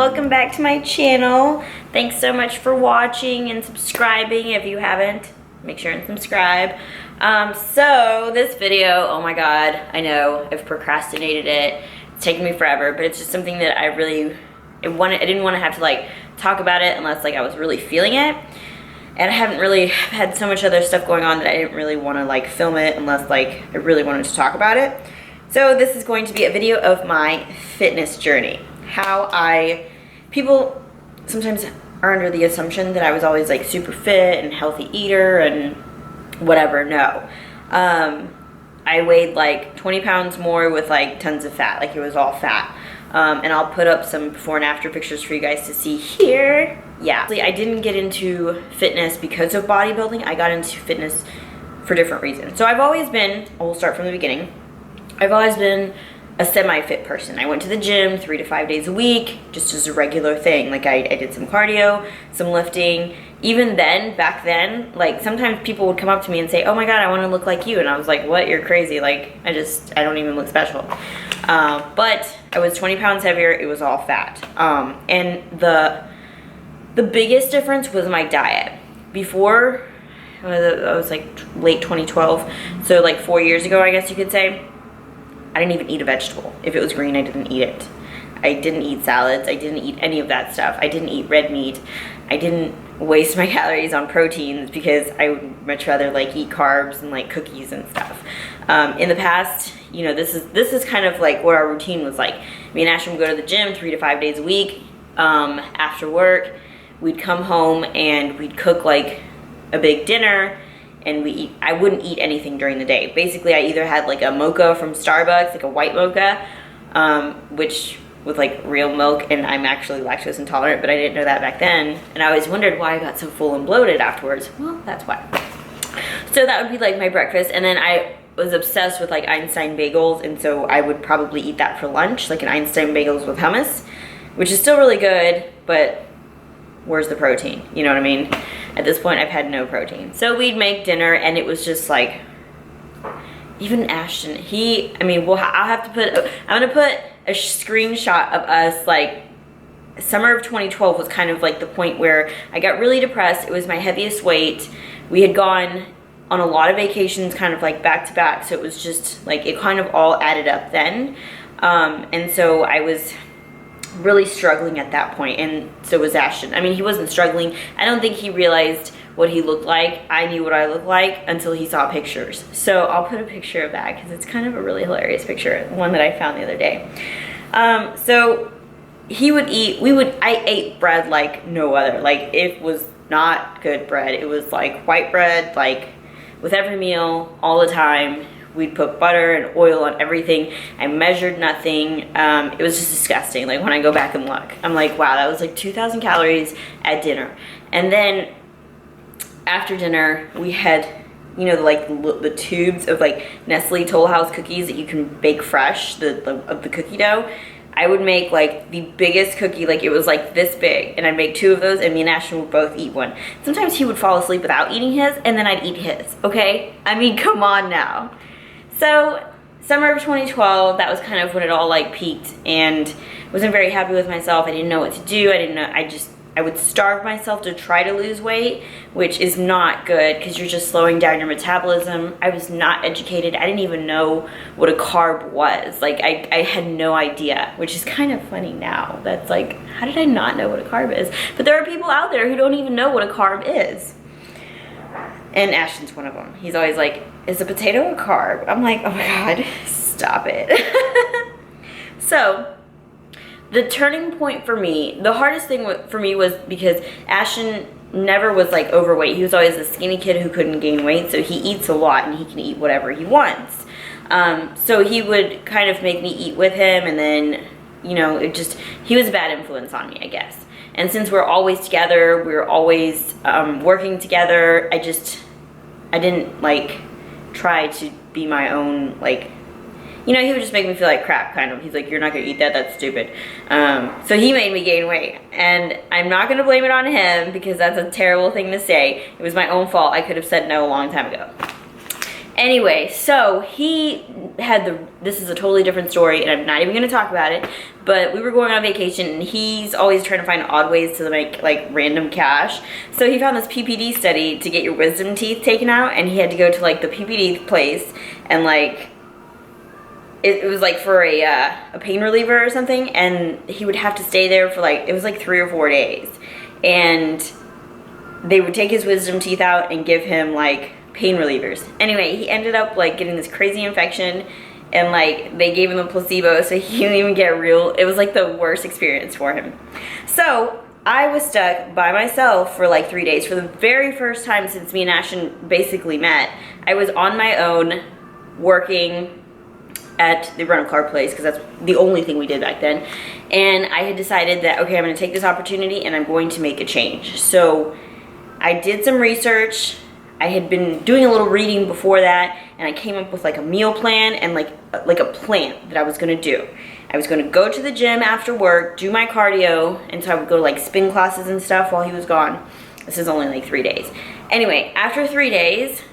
welcome back to my channel. Thanks so much for watching and subscribing. If you haven't, make sure and subscribe. So this video, oh my god, I know I've procrastinated it. It's taken me forever, but it's just something that I didn't want to have to like talk about it unless like I was really feeling it. And I haven't really had so much other stuff going on that I didn't really want to like film it unless like I really wanted to talk about it. So this is going to be a video of my fitness journey. People sometimes are under the assumption that I was always like super fit and healthy eater and whatever. No. I weighed like 20 pounds more with like tons of fat, like it was all fat. And I'll put up some before and after pictures for you guys to see here. Yeah, I didn't get into fitness because of bodybuilding. I got into fitness for different reasons. So I've always been, we'll start from the beginning. I've always been a semi-fit person. I went to the gym 3 to 5 days a week, just as a regular thing. Like I did some cardio, some lifting. Even then, back then, like sometimes people would come up to me and say, oh my god, I want to look like you. And I was like, what? You're crazy. Like I don't even look special. But I was 20 pounds heavier. It was all fat. And the biggest difference was my diet. Before, I was like late 2012. So like 4 years ago, I guess you could say. I didn't even eat a vegetable. If it was green, I didn't eat it. I didn't eat salads. I didn't eat any of that stuff. I didn't eat red meat. I didn't waste my calories on proteins because I would much rather like eat carbs and like cookies and stuff. In the past, you know, this is kind of like what our routine was like. Me and Ashton would go to the gym 3 to 5 days a week. After work, we'd come home and we'd cook like a big dinner. And I wouldn't eat anything during the day. Basically, I either had like a mocha from Starbucks, like a white mocha, which with like real milk, and I'm actually lactose intolerant, but I didn't know that back then. And I always wondered why I got so full and bloated afterwards. Well, that's why. So that would be like my breakfast. And then I was obsessed with like Einstein bagels, and so I would probably eat that for lunch, like an Einstein bagels with hummus, which is still really good, but where's the protein? You know what I mean? At this point, I've had no protein. So we'd make dinner, and it was just like, even Ashton, I'll have to put, I'm gonna put a screenshot of us, like, summer of 2012 was kind of like the point where I got really depressed. It was my heaviest weight. We had gone on a lot of vacations kind of like back to back, so it was just like, it kind of all added up then. And so I was really struggling at that point, and so was Ashton. I mean, he wasn't struggling. I don't think he realized what he looked like. I knew what I looked like until he saw pictures. So I'll put a picture of that because it's kind of a really hilarious picture, one that I found the other day. So he would eat, I ate bread like no other. Like it was not good bread. It was like white bread, like with every meal, all the time. We'd put butter and oil on everything. I measured nothing. It was just disgusting. Like when I go back and look, I'm like, wow, that was like 2,000 calories at dinner. And then after dinner, we had, you know, like the tubes of like Nestle Toll House cookies that you can bake fresh, of the cookie dough. I would make like the biggest cookie, like it was like this big, and I'd make 2 of those, and me and Ashton would both eat one. Sometimes he would fall asleep without eating his, and then I'd eat his, okay? I mean, come on now. So summer of 2012, that was kind of when it all like peaked, and wasn't very happy with myself. I didn't know what to do. I would starve myself to try to lose weight, which is not good because you're just slowing down your metabolism. I was not educated. I didn't even know what a carb was. Like I had no idea, which is kind of funny now. That's like, how did I not know what a carb is? But there are people out there who don't even know what a carb is. And Ashton's one of them. He's always like, is a potato a carb? I'm like, oh my god, stop it. So the turning point for me, the hardest thing for me was because Ashton never was like overweight. He was always a skinny kid who couldn't gain weight, so he eats a lot and he can eat whatever he wants. So he would kind of make me eat with him, and then, you know, he was a bad influence on me, I guess. And since we're always together, we're always working together, I didn't like try to be my own, like, you know, he would just make me feel like crap, kind of. He's like, you're not gonna eat that, that's stupid. So he made me gain weight, and I'm not gonna blame it on him because that's a terrible thing to say. It was my own fault. I could have said no a long time ago. Anyway, so he had this is a totally different story, and I'm not even going to talk about it, but we were going on vacation, and he's always trying to find odd ways to make like random cash. So he found this PPD study to get your wisdom teeth taken out, and he had to go to like the PPD place, and like it was like for a pain reliever or something, and he would have to stay there for like, it was like 3 or 4 days, and they would take his wisdom teeth out and give him like pain relievers. Anyway, he ended up like getting this crazy infection, and like they gave him a placebo, so he didn't even get real. It was like the worst experience for him. So I was stuck by myself for like 3 days. For the very first time since me and Ashton basically met, I was on my own working at the rental car place, because that's the only thing we did back then. And I had decided that, okay, I'm going to take this opportunity and I'm going to make a change. So I did some research. I had been doing a little reading before that, and I came up with like a meal plan and like a plan that I was going to do. I was going to go to the gym after work, do my cardio, and so I would go to like spin classes and stuff while he was gone. This is only like 3 days. Anyway, after 3 days,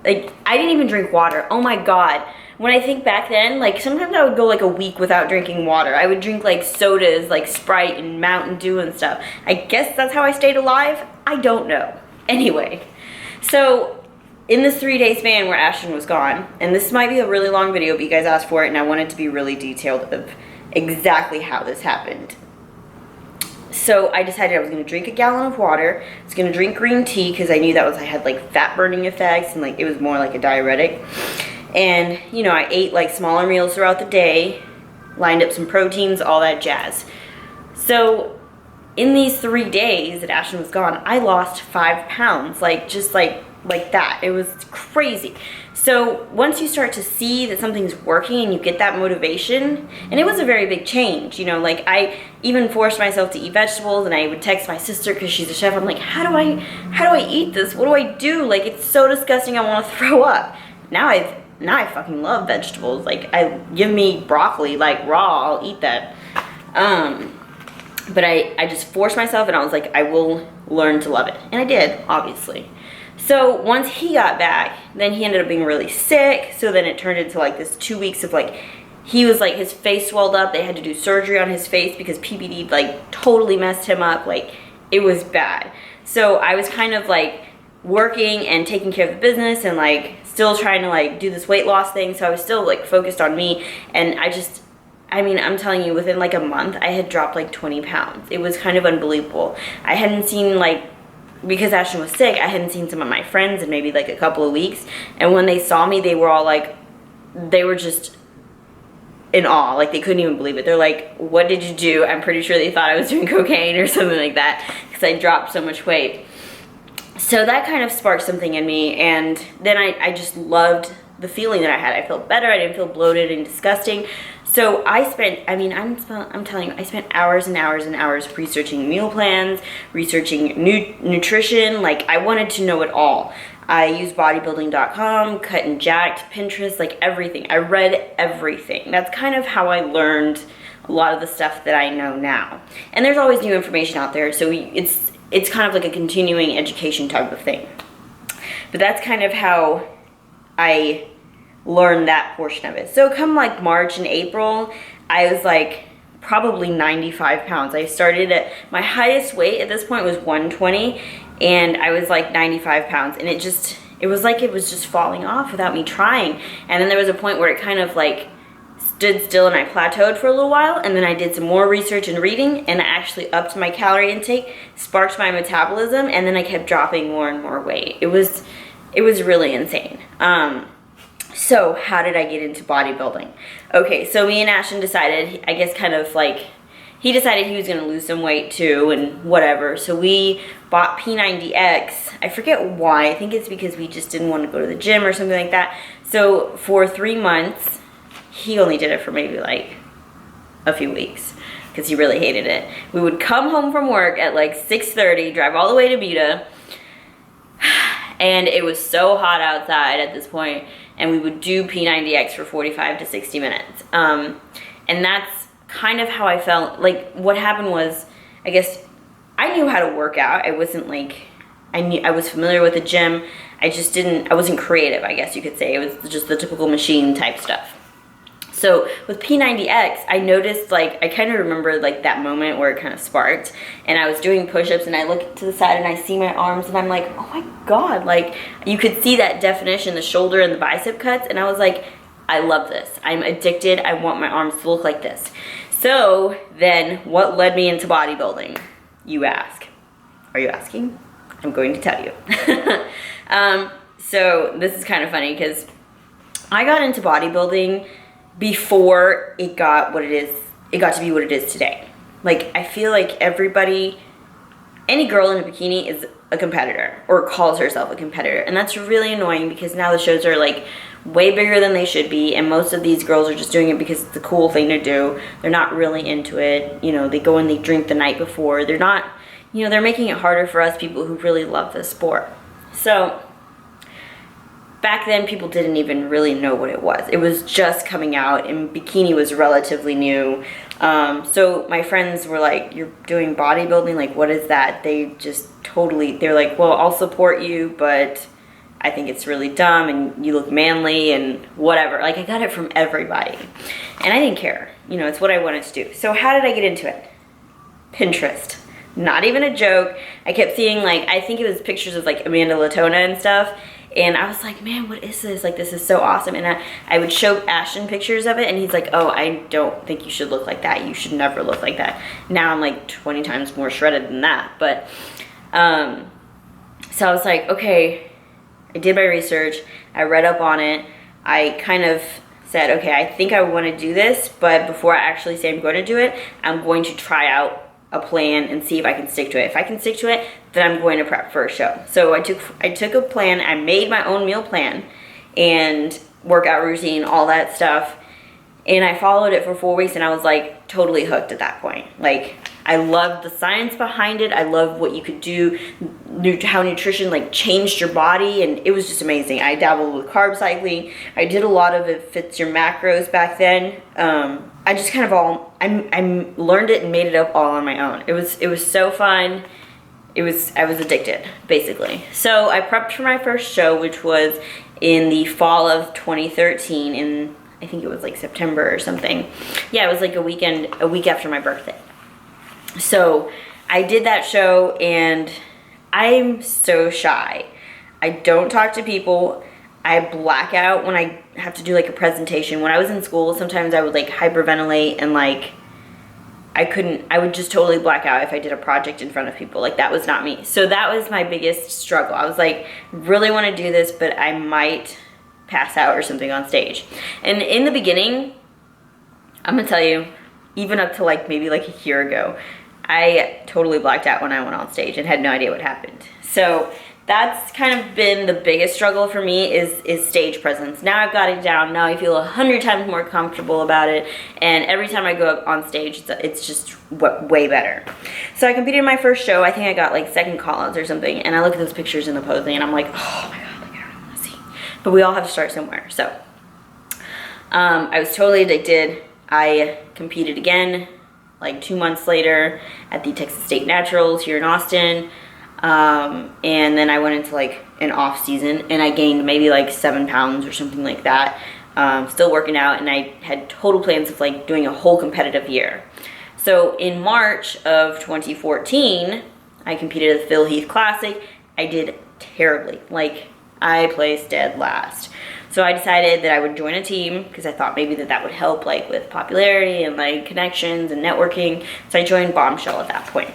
like I didn't even drink water. Oh my God. When I think back then, like sometimes I would go like a week without drinking water. I would drink like sodas, like Sprite and Mountain Dew and stuff. I guess that's how I stayed alive. I don't know. Anyway, so in this 3 day span where Ashton was gone, and this might be a really long video, but you guys asked for it, and I wanted to be really detailed of exactly how this happened. So I decided I was going to drink a gallon of water. I was going to drink green tea because I knew that I had like fat burning effects, and like it was more like a diuretic. And, you know, I ate like smaller meals throughout the day, lined up some proteins, all that jazz. So in these 3 days that Ashton was gone, I lost 5 pounds, like just like that. It was crazy. So once you start to see that something's working and you get that motivation, and it was a very big change, you know, like I even forced myself to eat vegetables, and I would text my sister because she's a chef. I'm like, how do I eat this? What do I do? Like, it's so disgusting. I want to throw up. Now I fucking love vegetables. Like, give me broccoli, like raw, I'll eat that. But I just forced myself, and I was like, I will learn to love it. And I did, obviously. So once he got back, then he ended up being really sick. So then it turned into like this 2 weeks of like, he was like, his face swelled up. They had to do surgery on his face because PPD like totally messed him up. Like, it was bad. So I was kind of like working and taking care of the business, and like still trying to like do this weight loss thing. So I was still like focused on me, and I mean, I'm telling you, within like a month, I had dropped like 20 pounds. It was kind of unbelievable. I hadn't seen like, because Ashton was sick, I hadn't seen some of my friends in maybe like a couple of weeks. And when they saw me, they were all like, they were just in awe. Like, they couldn't even believe it. They're like, what did you do? I'm pretty sure they thought I was doing cocaine or something like that, because I dropped so much weight. So that kind of sparked something in me, and then I just loved the feeling that I had. I felt better. I didn't feel bloated and disgusting. So I spent, I mean, I'm telling you, I spent hours and hours and hours researching meal plans, researching nutrition. Like, I wanted to know it all. I used bodybuilding.com, Cut and Jacked, Pinterest, like everything. I read everything. That's kind of how I learned a lot of the stuff that I know now. And there's always new information out there, so it's kind of like a continuing education type of thing. But that's kind of how I learned that portion of it. So come like March and April, I was like probably 95 pounds. I started at, my highest weight at this point was 120, and I was like 95 pounds, and it was like it was just falling off without me trying. And then there was a point where it kind of like stood still, and I plateaued for a little while, and then I did some more research and reading, and I actually upped my calorie intake, sparked my metabolism, and then I kept dropping more and more weight. It was really insane. So how did I get into bodybuilding? Okay, so me and Ashton decided, I guess kind of like, he decided he was going to lose some weight too and whatever. So we bought P90X. I forget why. I think it's because we just didn't want to go to the gym or something like that. So for 3 months, he only did it for maybe like a few weeks because he really hated it. We would come home from work at like 6:30, drive all the way to Buda, and it was so hot outside at this point, and we would do P90X for 45 to 60 minutes. And that's kind of how I felt. Like, what happened was, I guess I knew how to work out. I wasn't like I was familiar with the gym. I wasn't creative, I guess you could say. It was just the typical machine type stuff. So with P90X, I noticed, like, I kind of remember like that moment where it kind of sparked, and I was doing push-ups and I look to the side and I see my arms and I'm like, oh my God, like you could see that definition, the shoulder and the bicep cuts, and I was like, I love this. I'm addicted. I want my arms to look like this. So then what led me into bodybuilding, you ask? Are you asking? I'm going to tell you. So this is kind of funny because I got into bodybuilding before it got to be what it is today. Like, I feel like any girl in a bikini is a competitor or calls herself a competitor. And that's really annoying because now the shows are like way bigger than they should be. And most of these girls are just doing it because it's a cool thing to do. They're not really into it. You know, they go and they drink the night before. They're not, you know, they're making it harder for us people who really love this sport. So back then, people didn't even really know what it was. It was just coming out, and bikini was relatively new. So my friends were like, you're doing bodybuilding? Like, what is that? They're like, well, I'll support you, but I think it's really dumb, and you look manly, and whatever. Like, I got it from everybody. And I didn't care. You know, it's what I wanted to do. So how did I get into it? Pinterest. Not even a joke. I kept seeing, like, I think it was pictures of, like, Amanda Latona and stuff. And I was like, man, what is this? Like, this is so awesome. And I would show Ashton pictures of it, and he's like, oh, I don't think you should look like that. You should never look like that. Now I'm like 20 times more shredded than that. But, so I was like, okay, I did my research. I read up on it. I kind of said, okay, I think I want to do this, but before I actually say I'm going to do it, I'm going to try out a plan and see if I can stick to it. If I can stick to it, then I'm going to prep for a show. So I took a plan. I made my own meal plan and workout routine, all that stuff. And I followed it for 4 weeks, and I was like totally hooked at that point. Like, I loved the science behind it. I loved what you could do, how nutrition like changed your body, and it was just amazing. I dabbled with carb cycling. I did a lot of It Fits Your Macros back then. I just kind of I learned it and made it up all on my own. It was so fun. I was addicted, basically. So I prepped for my first show, which was in the fall of 2013, in I think it was like September or something. Yeah, it was like a week after my birthday. So I did that show, and I'm so shy. I don't talk to people. I black out when I have to do like a presentation. When I was in school, sometimes I would like hyperventilate, and like I would just totally black out if I did a project in front of people. Like, that was not me. So that was my biggest struggle. I was like, really want to do this, but I might pass out or something on stage. And in the beginning, I'm gonna tell you, even up to like maybe like a year ago, I totally blacked out when I went on stage and had no idea what happened. So that's kind of been the biggest struggle for me is stage presence. Now I've got it down. Now I feel 100 times more comfortable about it. And every time I go up on stage, it's just way better. So I competed in my first show. I think I got like second call-outs or something. And I look at those pictures in the posing, and I'm like, oh my God, like, I don't want to see. But we all have to start somewhere. So I was totally addicted. I competed again like 2 months later at the Texas State Naturals here in Austin. And then I went into like an off season, and I gained maybe like 7 pounds or something like that. Still working out, and I had total plans of like doing a whole competitive year. So in March of 2014, I competed at the Phil Heath Classic. I did terribly. Like, I placed dead last. So I decided that I would join a team because I thought maybe that would help like with popularity and like connections and networking. So I joined Bombshell at that point.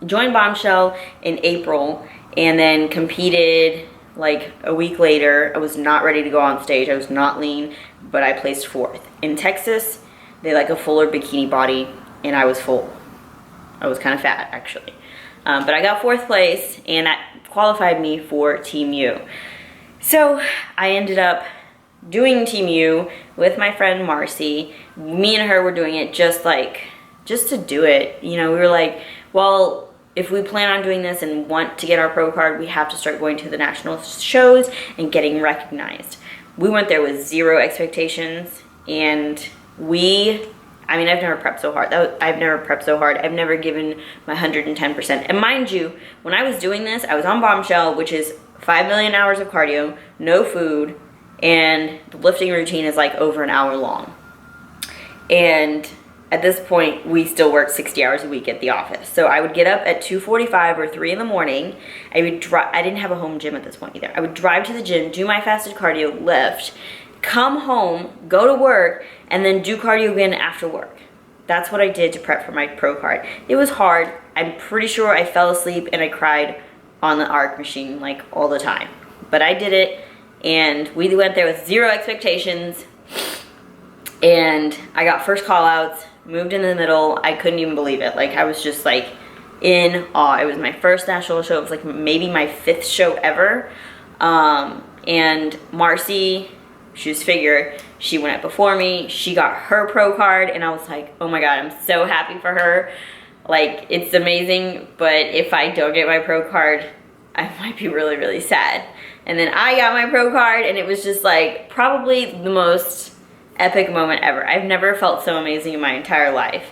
Joined Bombshell in April, and then competed like a week later. I was not ready to go on stage. I was not lean, but I placed 4th. In Texas, they like a fuller bikini body, and I was full. I was kind of fat, actually. But I got 4th place, and that qualified me for Team U. So I ended up doing Team U with my friend Marcy. Me and her were doing it just to do it. You know, we were like, well, if we plan on doing this and want to get our pro card, we have to start going to the national shows and getting recognized. We went there with 0 expectations, and we I mean, I've never prepped so hard. I've never prepped so hard. I've never given my 110%. And mind you, when I was doing this, I was on Bombshell, which is 5 million hours of cardio, no food, and the lifting routine is like over an hour long. And at this point, we still work 60 hours a week at the office. So I would get up at 2:45 or 3 in the morning. I didn't have a home gym at this point either. I would drive to the gym, do my fasted cardio, lift, come home, go to work, and then do cardio again after work. That's what I did to prep for my pro card. It was hard. I'm pretty sure I fell asleep and I cried on the arc machine like all the time. But I did it, and we went there with zero expectations, and I got first call outs, moved in the middle. I couldn't even believe it. Like, I was just like in awe. It was my first national show. It was like maybe my 5th show ever. And Marcy, she was figure, she went up before me, she got her pro card, and I was like, oh my god, I'm so happy for her. Like, it's amazing, but if I don't get my pro card, I might be really, really sad. And then I got my pro card, and it was just like probably the most epic moment ever. I've never felt so amazing in my entire life.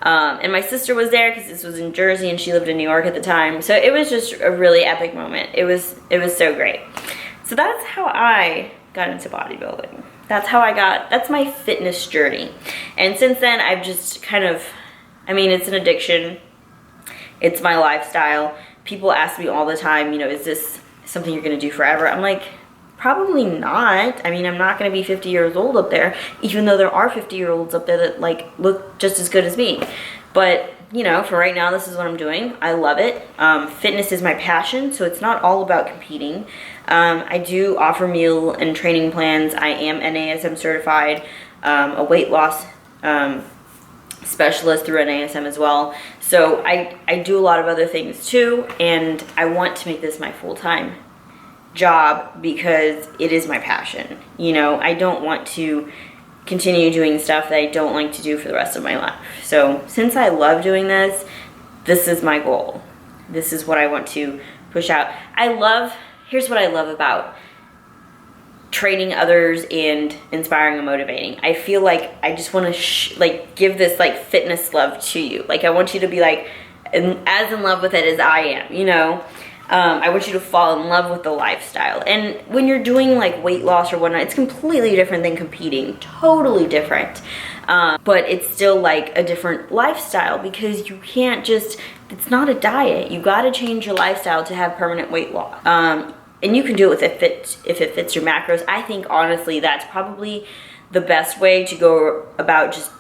And my sister was there because this was in Jersey and she lived in New York at the time. So it was just a really epic moment. It was so great. So that's how I got into bodybuilding. That's my fitness journey. And since then, I've just kind of, I mean, it's an addiction. It's my lifestyle. People ask me all the time, you know, is this something you're gonna do forever? I'm like, probably not. I mean, I'm not gonna be 50 years old up there, even though there are 50-year-olds up there that like look just as good as me. But, you know, for right now, this is what I'm doing. I love it. Fitness is my passion, so it's not all about competing. I do offer meal and training plans. I am NASM certified, a weight loss specialist through NASM as well. So I do a lot of other things too, and I want to make this my full-time job because it is my passion. You know, I don't want to continue doing stuff that I don't like to do for the rest of my life. So since I love doing this, this is my goal. This is what I want to push out. Here's what I love about training others and inspiring and motivating. I feel like I just want to give this like fitness love to you. Like, I want you to be like as in love with it as I am, you know. I want you to fall in love with the lifestyle. And when you're doing like weight loss or whatnot, it's completely different than competing. Totally different. But it's still like a different lifestyle because you can't just, it's not a diet. You got to change your lifestyle to have permanent weight loss. And you can do it if it fits your macros. I think honestly that's probably the best way to go about just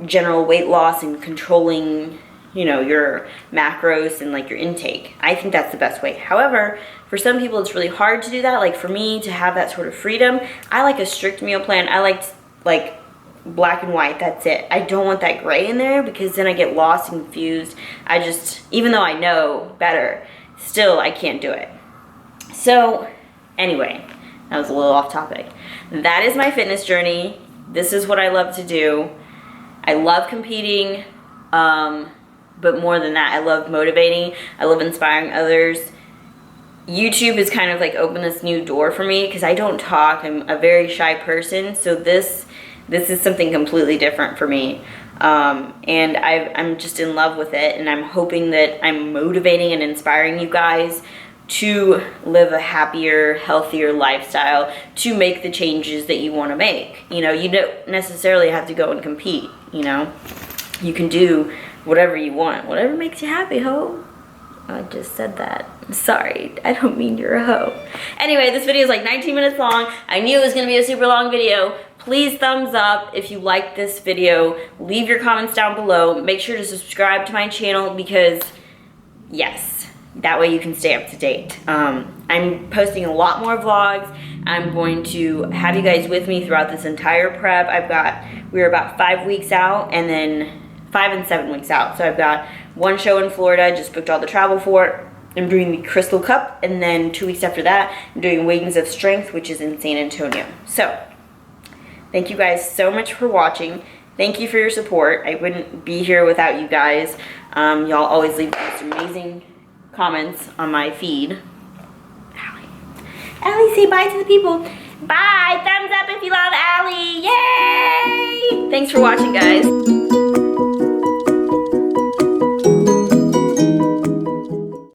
general weight loss and controlling, you know, your macros and like your intake. I think that's the best way. However, for some people it's really hard to do that. Like for me to have that sort of freedom, I like a strict meal plan. I like black and white, that's it. I don't want that gray in there because then I get lost and confused. I just, even though I know better, still I can't do it. So anyway, that was a little off topic. That is my fitness journey. This is what I love to do. I love competing, but more than that, I love motivating. I love inspiring others. YouTube has kind of like opened this new door for me because I don't talk. I'm a very shy person, so this is something completely different for me. And I'm just in love with it, and I'm hoping that I'm motivating and inspiring you guys to live a happier, healthier lifestyle, to make the changes that you want to make. You know, you don't necessarily have to go and compete, you know. You can do whatever you want. Whatever makes you happy, ho. I just said that. I'm sorry. I don't mean you're a hoe. Anyway, this video is like 19 minutes long. I knew it was going to be a super long video. Please thumbs up if you liked this video. Leave your comments down below. Make sure to subscribe to my channel because, yes, that way you can stay up to date. I'm posting a lot more vlogs. I'm going to have you guys with me throughout this entire prep. We're about 5 weeks out, and then 5 and 7 weeks out. So I've got one show in Florida, just booked all the travel for it. I'm doing the Crystal Cup, and then 2 weeks after that, I'm doing Wings of Strength, which is in San Antonio. So thank you guys so much for watching. Thank you for your support. I wouldn't be here without you guys. Y'all always leave these amazing comments on my feed. Allie, say bye to the people. Bye. Thumbs up if you love Allie. Yay! Thanks for watching, guys.